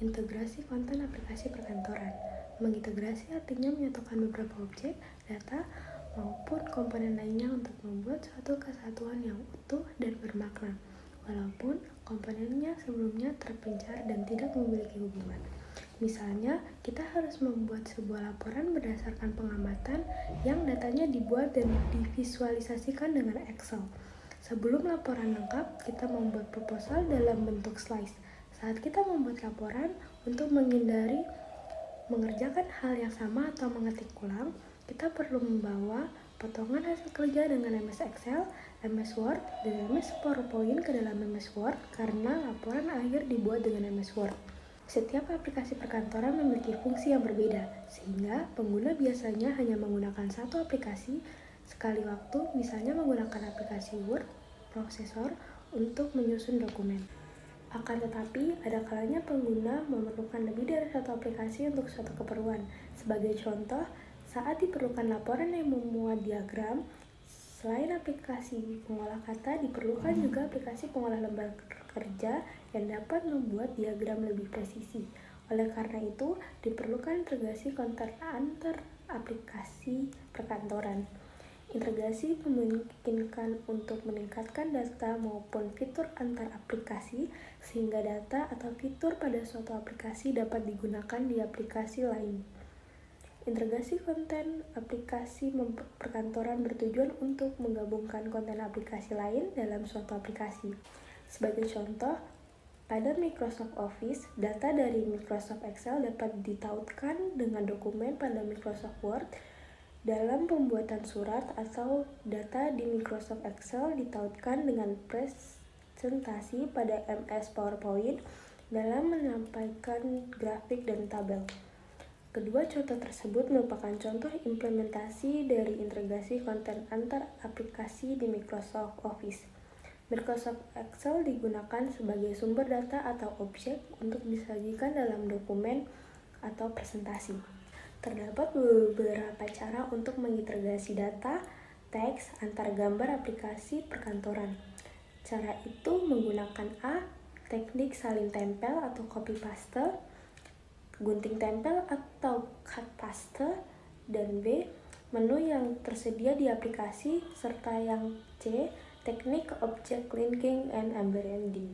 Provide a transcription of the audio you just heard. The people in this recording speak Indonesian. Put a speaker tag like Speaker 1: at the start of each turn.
Speaker 1: Integrasi konten aplikasi perkantoran. Mengintegrasi artinya menyatukan beberapa objek, data, maupun komponen lainnya untuk membuat suatu kesatuan yang utuh dan bermakna, walaupun komponennya sebelumnya terpencar dan tidak memiliki hubungan. Misalnya, kita harus membuat sebuah laporan berdasarkan pengamatan yang datanya dibuat dan divisualisasikan dengan Excel. Sebelum laporan lengkap, kita membuat proposal dalam bentuk slides. Saat kita membuat laporan, untuk menghindari mengerjakan hal yang sama atau mengetik ulang, kita perlu membawa potongan hasil kerja dengan MS Excel, MS Word, dan MS PowerPoint ke dalam MS Word karena laporan akhir dibuat dengan MS Word. Setiap aplikasi perkantoran memiliki fungsi yang berbeda, sehingga pengguna biasanya hanya menggunakan satu aplikasi sekali waktu, misalnya menggunakan aplikasi Word Processor untuk menyusun dokumen. Akan tetapi, ada kalanya pengguna memerlukan lebih dari satu aplikasi untuk suatu keperluan. Sebagai contoh, saat diperlukan laporan yang memuat diagram, selain aplikasi pengolah kata, diperlukan juga aplikasi pengolah lembar kerja yang dapat membuat diagram lebih presisi. Oleh karena itu, diperlukan integrasi konten antar aplikasi perkantoran. Integrasi memungkinkan untuk meningkatkan data maupun fitur antar aplikasi, sehingga data atau fitur pada suatu aplikasi dapat digunakan di aplikasi lain. Integrasi konten aplikasi perkantoran bertujuan untuk menggabungkan konten aplikasi lain dalam suatu aplikasi. Sebagai contoh, pada Microsoft Office, data dari Microsoft Excel dapat ditautkan dengan dokumen pada Microsoft Word. Dalam pembuatan surat atau data di Microsoft Excel ditautkan dengan presentasi pada MS PowerPoint dalam menyampaikan grafik dan tabel. Kedua contoh tersebut merupakan contoh implementasi dari integrasi konten antar aplikasi di Microsoft Office. Microsoft Excel digunakan sebagai sumber data atau objek untuk disajikan dalam dokumen atau presentasi. Terdapat beberapa cara untuk mengintegrasi data, teks, antar gambar aplikasi perkantoran. Cara itu menggunakan A. Teknik salin tempel atau copy paste, gunting tempel atau cut paste, dan B. Menu yang tersedia di aplikasi, serta yang C. Teknik object linking and embedding.